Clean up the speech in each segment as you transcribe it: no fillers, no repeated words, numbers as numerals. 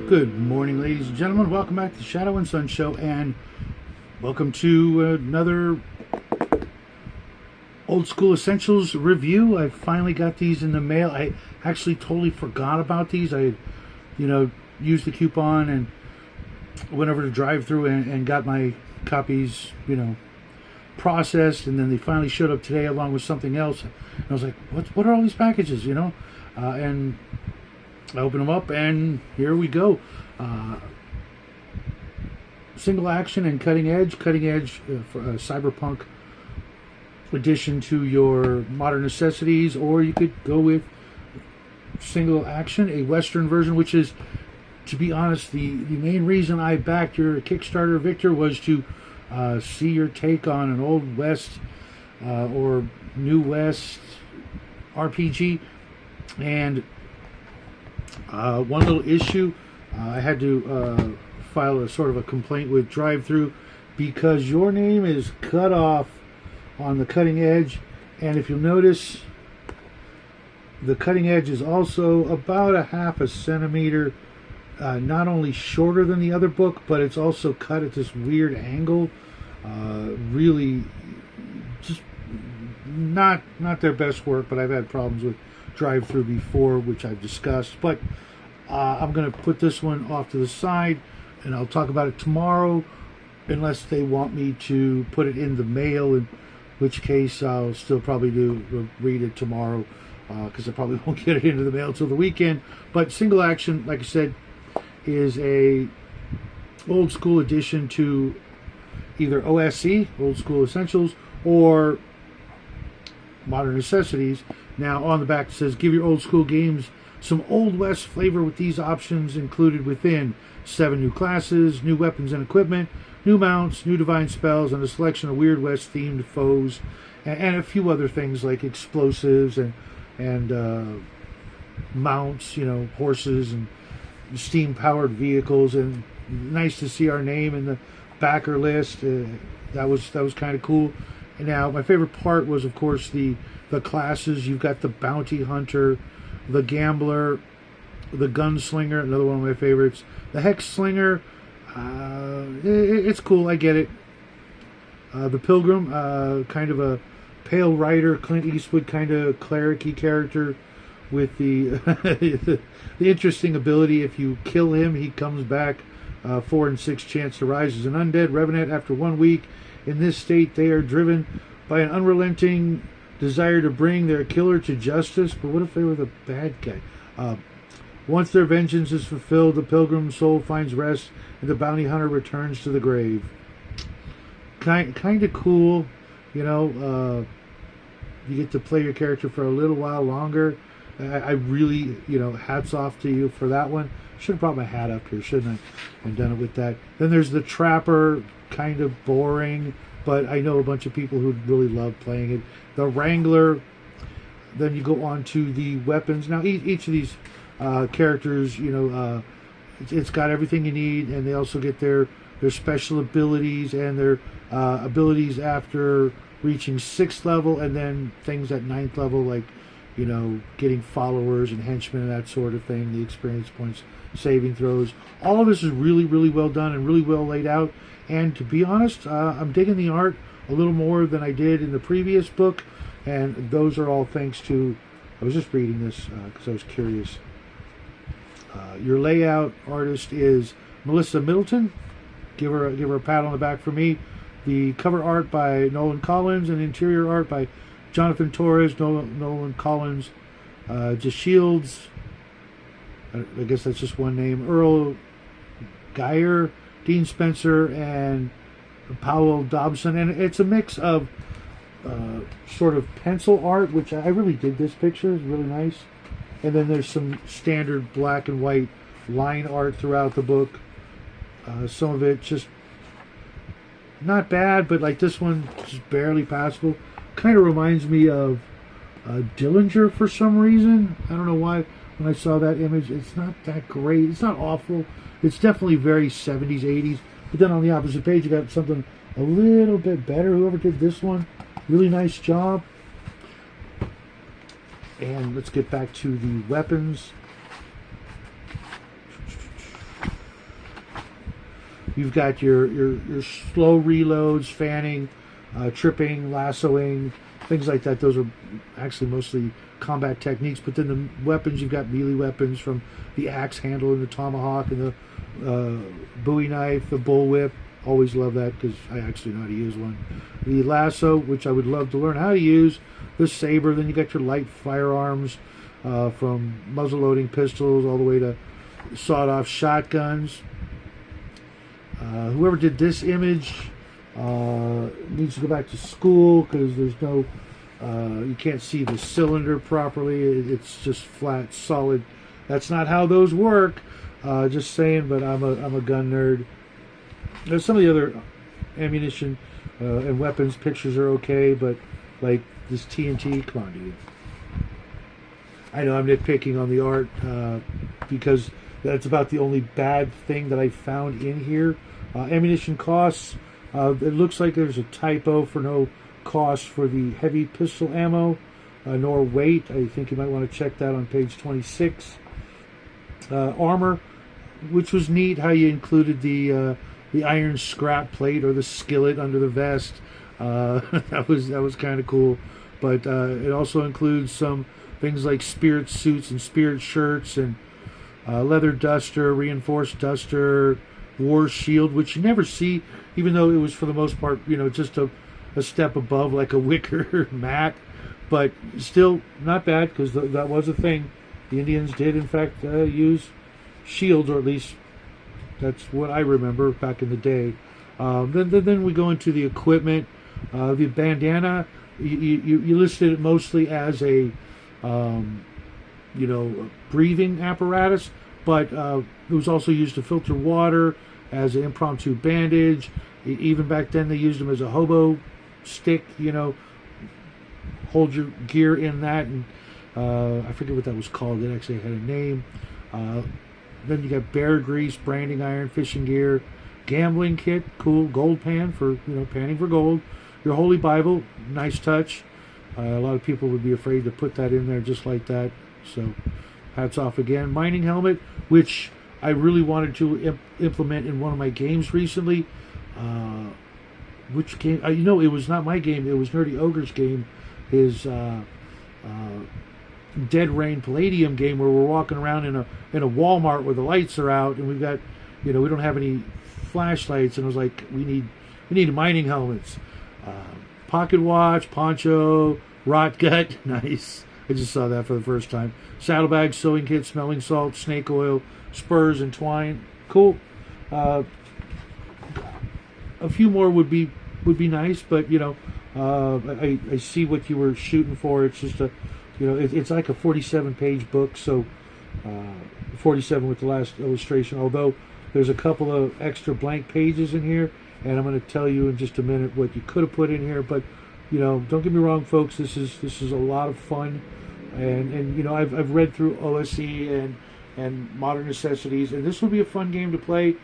Good morning, ladies and gentlemen. Welcome back to the Shadow and Sun Show, and welcome to another Old School Essentials review. I finally got these in the mail. I actually totally forgot about these. I, used the coupon and went over to drive-through and got my copies, processed, and then they finally showed up today along with something else. And I was like, what are all these packages, and I open them up, and here we go. Single action and cutting edge for a cyberpunk addition to your Modern Necessities, or you could go with single action, a Western version, which is, to be honest, the main reason I backed your Kickstarter, Victor, was to see your take on an Old West or New West RPG. And one little issue, I had to file a sort of a complaint with drive-through because your name is cut off on the cutting edge, and if you'll notice, the cutting edge is also about a half a centimeter not only shorter than the other book, but it's also cut at this weird angle. Really just not their best work, but I've had problems with drive-through before, which I've discussed. But I'm going to put this one off to the side, and I'll talk about it tomorrow, unless they want me to put it in the mail, in which case I'll still probably read it tomorrow, because I probably won't get it into the mail until the weekend. But Single Action, like I said, is a old school addition to either OSE, Old School Essentials, or Modern Necessities. Now on the back it says, give your old school games some Old West flavor with these options included within: 7 new classes, new weapons and equipment, new mounts, new divine spells, and a selection of Weird West themed foes, and a few other things like explosives and mounts, horses and steam powered vehicles. And nice to see our name in the backer list. That was kind of cool. And now my favorite part was, of course, the classes. You've got the bounty hunter, the gambler, the gunslinger, another one of my favorites, the hex slinger. It's cool, I get it. The pilgrim, kind of a pale rider, Clint Eastwood kind of cleric-y character with the the interesting ability, if you kill him, he comes back 4 in 6 chance to rise as an undead revenant after 1 week. In this state, they are driven by an unrelenting desire to bring their killer to justice. But what if they were the bad guy? Once their vengeance is fulfilled, the pilgrim's soul finds rest, and the bounty hunter returns to the grave. Kind of cool, you get to play your character for a little while longer. I really, hats off to you for that one. Should have brought my hat up here, shouldn't I? And done it with that. Then there's the Trapper, kind of boring, but I know a bunch of people who really love playing it. The Wrangler. Then you go on to the weapons. Now each of these characters, it's got everything you need, and they also get their special abilities and their abilities after reaching 6th level, and then things at 9th level, like getting followers and henchmen and that sort of thing, the experience points, saving throws. All of this is really, really well done and really well laid out. And to be honest, I'm digging the art a little more than I did in the previous book, and those are all thanks to, I was just reading this because I was curious. Your layout artist is Melissa Middleton. Give her a pat on the back for me. The cover art by Nolan Collins, and interior art by Jonathan Torres, Nolan Collins, just Shields. I guess that's just one name. Earl Geyer, Dean Spencer, and Powell Dobson. And it's a mix of sort of pencil art, which I really did. This picture is really nice. And then there's some standard black and white line art throughout the book. Some of it just not bad, but like this one, just barely passable. Kind of reminds me of Dillinger for some reason. I don't know why. When I saw that image, it's not that great. It's not awful. It's definitely very 70s, 80s. But then on the opposite page, you got something a little bit better. Whoever did this one, really nice job. And let's get back to the weapons. You've got your slow reloads, fanning, tripping, lassoing, things like that. Those are actually mostly combat techniques. But then the weapons, you've got melee weapons from the axe handle and the tomahawk and the Bowie knife, the bullwhip. Always love that because I actually know how to use one. The lasso, which I would love to learn how to use. The saber. Then you got your light firearms from muzzle-loading pistols all the way to sawed-off shotguns. Whoever did this image needs to go back to school because there's no, you can't see the cylinder properly. It's just flat, solid. That's not how those work. Just saying, but I'm a gun nerd. There's some of the other ammunition and weapons pictures are okay, but like this TNT, come on, dude. I know I'm nitpicking on the art because that's about the only bad thing that I found in here. Ammunition costs. It looks like there's a typo for no cost for the heavy pistol ammo, nor weight. I think you might want to check that on page 26. Armor, which was neat how you included the iron scrap plate or the skillet under the vest. That was kind of cool. But it also includes some things like spirit suits and spirit shirts and leather duster, reinforced duster, war shield, which you never see, even though it was for the most part, just a step above like a wicker mat. But still not bad because that was a thing. The Indians did, in fact, use shields, or at least that's what I remember back in the day. Then we go into the equipment. The bandana, you listed it mostly as a breathing apparatus, but it was also used to filter water, as an impromptu bandage. Even back then they used them as a hobo stick, hold your gear in that, and I forget what that was called. It actually had a name. Then you got bear grease, branding iron, fishing gear, gambling kit, cool, gold pan for, panning for gold. Your Holy Bible, nice touch. A lot of people would be afraid to put that in there just like that. So, hats off again. Mining helmet, which I really wanted to implement in one of my games recently. Which game? It was not my game. It was Nerdy Ogre's game. His Dead Rain Palladium game, where we're walking around in a Walmart where the lights are out, and we've got, we don't have any flashlights, and I was like, we need mining helmets. Pocket watch, poncho, rot gut, nice. I just saw that for the first time. Saddlebag, sewing kit, smelling salt, snake oil, spurs, and twine. Cool. A few more would be nice, but I see what you were shooting for. It's just it's like a 47-page book, so 47 with the last illustration. Although there's a couple of extra blank pages in here. And I'm going to tell you in just a minute what you could have put in here. But, don't get me wrong, folks. This is a lot of fun. And I've read through OSE and Modern Necessities. And this would be a fun game to play.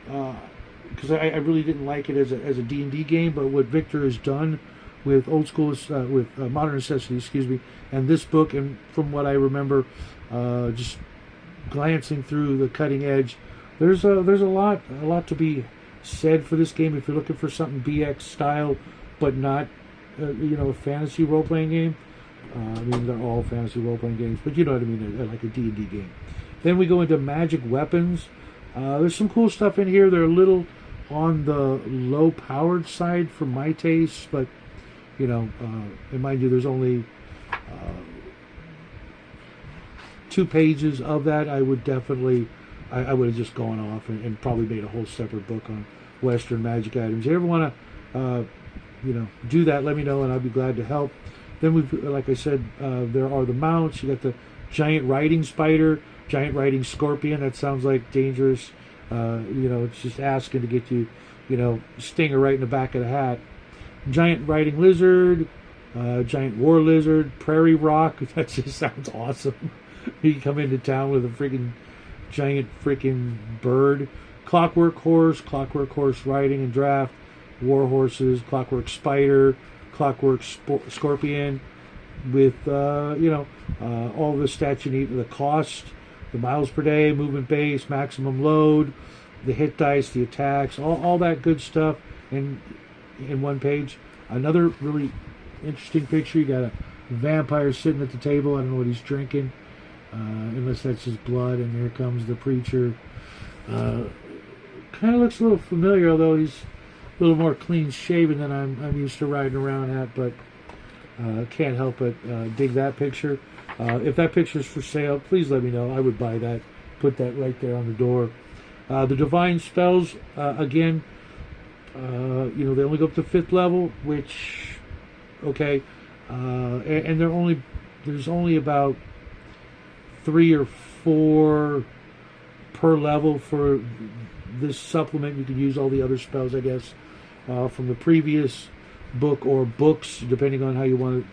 Because I really didn't like it as a D&D game. But what Victor has done with old school, with Modern Necessities, and this book, and from what I remember, just glancing through the cutting edge, there's a lot to be said for this game if you're looking for something BX style, but not a fantasy role-playing game. They're all fantasy role-playing games, but you know what I mean, like a D&D game. Then we go into magic weapons. There's some cool stuff in here. They're a little on the low-powered side for my taste, but and mind you, there's only 2 pages of that. I would definitely, I would have just gone off and probably made a whole separate book on Western magic items. You ever want to do that, let me know, and I'll be glad to help. Then like I said, there are the mounts. You got the giant riding spider, giant riding scorpion. That sounds like dangerous. It's just asking to get you, stinger right in the back of the hat. Giant riding lizard, giant war lizard, prairie rock. That just sounds awesome. You come into town with a freaking giant freaking bird. Clockwork horse riding and draft. War horses, clockwork spider, clockwork scorpion, with all the stats you need, the cost, the miles per day, movement base, maximum load, the hit dice, the attacks, all that good stuff in one page. Another really interesting picture, you got a vampire sitting at the table. I don't know what he's drinking, unless that's his blood, and here comes the preacher. Kind of looks a little familiar, although he's a little more clean shaven than I'm used to riding around at, but can't help but dig that picture. If that picture is for sale, please let me know. I would buy that. Put that right there on the door. The divine spells, again, they only go up to 5th level, which, okay, and there's only about 3 or 4 per level for this supplement. You can use all the other spells, I guess, from the previous book or books, depending on how you want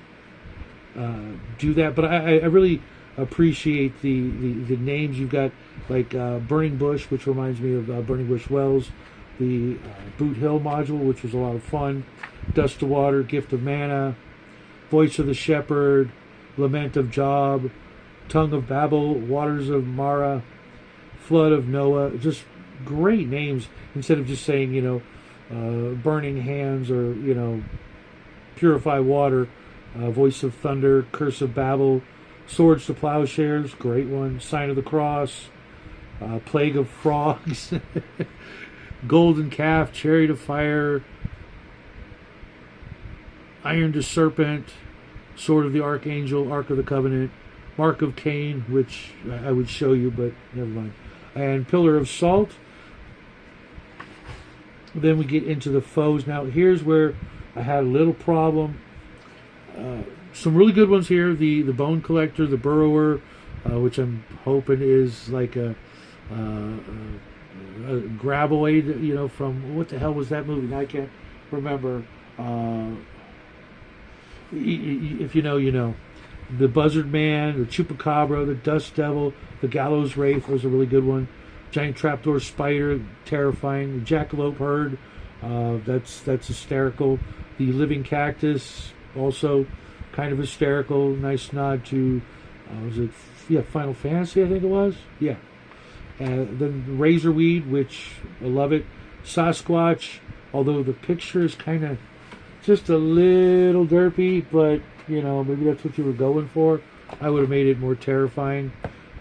to do that. But I really appreciate the names you've got, like Burning Bush, which reminds me of Burning Bush Wells, the Boot Hill module, which was a lot of fun, Dust to Water, Gift of Mana, Voice of the Shepherd, Lament of Job, Tongue of Babel, Waters of Mara, Flood of Noah. Just great names, instead of just saying, Burning Hands, or, Purify Water, Voice of Thunder, Curse of Babel, Swords to Plowshares, great one, Sign of the Cross, Plague of Frogs, Golden Calf, Chariot of Fire, Iron to Serpent, Sword of the Archangel, Ark of the Covenant, Mark of Cain, which I would show you, but never mind, and Pillar of Salt. Then we get into the foes. Now, here's where I had a little problem. Some really good ones here. The Bone Collector, the Burrower, which I'm hoping is like a graboid, from, what the hell was that movie? I can't remember. If you know, you know. The Buzzard Man, the Chupacabra, the Dust Devil, the Gallows Wraith was a really good one. Giant Trapdoor Spider, terrifying. The Jackalope Herd, that's hysterical. The Living Cactus, also kind of hysterical. Nice nod to, Final Fantasy, I think it was? Yeah. Then Razorweed, which I love it. Sasquatch, although the picture is kind of just a little derpy, but, maybe that's what you were going for. I would have made it more terrifying.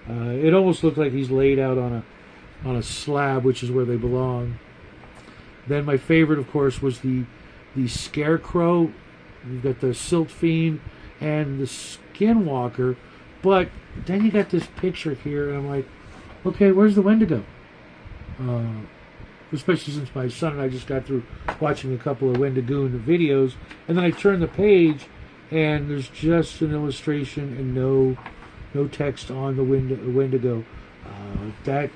It almost looked like he's laid out on a slab, which is where they belong. Then my favorite, of course, was the Scarecrow. You've got the Silt Fiend and the Skinwalker, but then you got this picture here, and I'm like, okay, where's the Wendigo? Especially since my son and I just got through watching a couple of Wendigoon videos, and then I turn the page, and there's just an illustration and no text on the Wendigo. That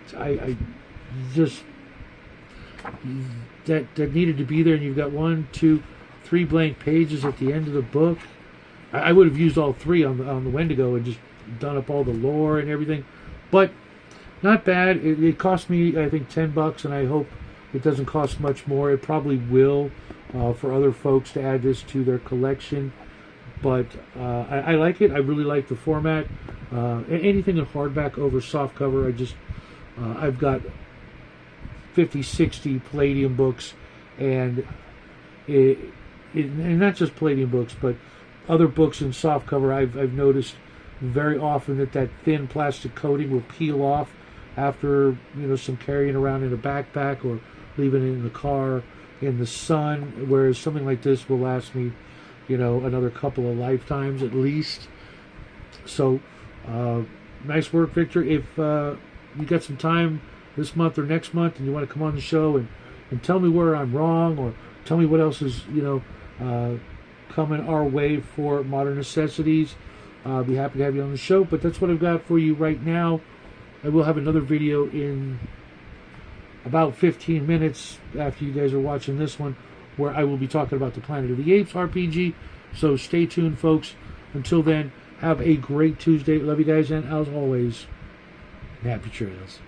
needed to be there, and you've got 1, 2, 3 blank pages at the end of the book. I would have used all 3 on the Wendigo and just done up all the lore and everything, but not bad. It cost me, I think, $10, and I hope it doesn't cost much more. It probably will for other folks to add this to their collection, but I like it. I really like the format. Anything in hardback over softcover, I've got 50, 60 Palladium books, and and not just Palladium books, but other books in softcover. I've noticed very often that thin plastic coating will peel off after some carrying around in a backpack or leaving it in the car in the sun, whereas something like this will last me another couple of lifetimes at least. So nice work, Victor. If you got some time this month or next month and you want to come on the show and tell me where I'm wrong, or tell me what else is coming our way for Modern Necessities. I'll be happy to have you on the show, but that's what I've got for you right now. I will have another video in about 15 minutes after you guys are watching this one, where I will be talking about the Planet of the Apes RPG. So stay tuned, folks. Until then, have a great Tuesday. Love you guys, and as always, happy trails.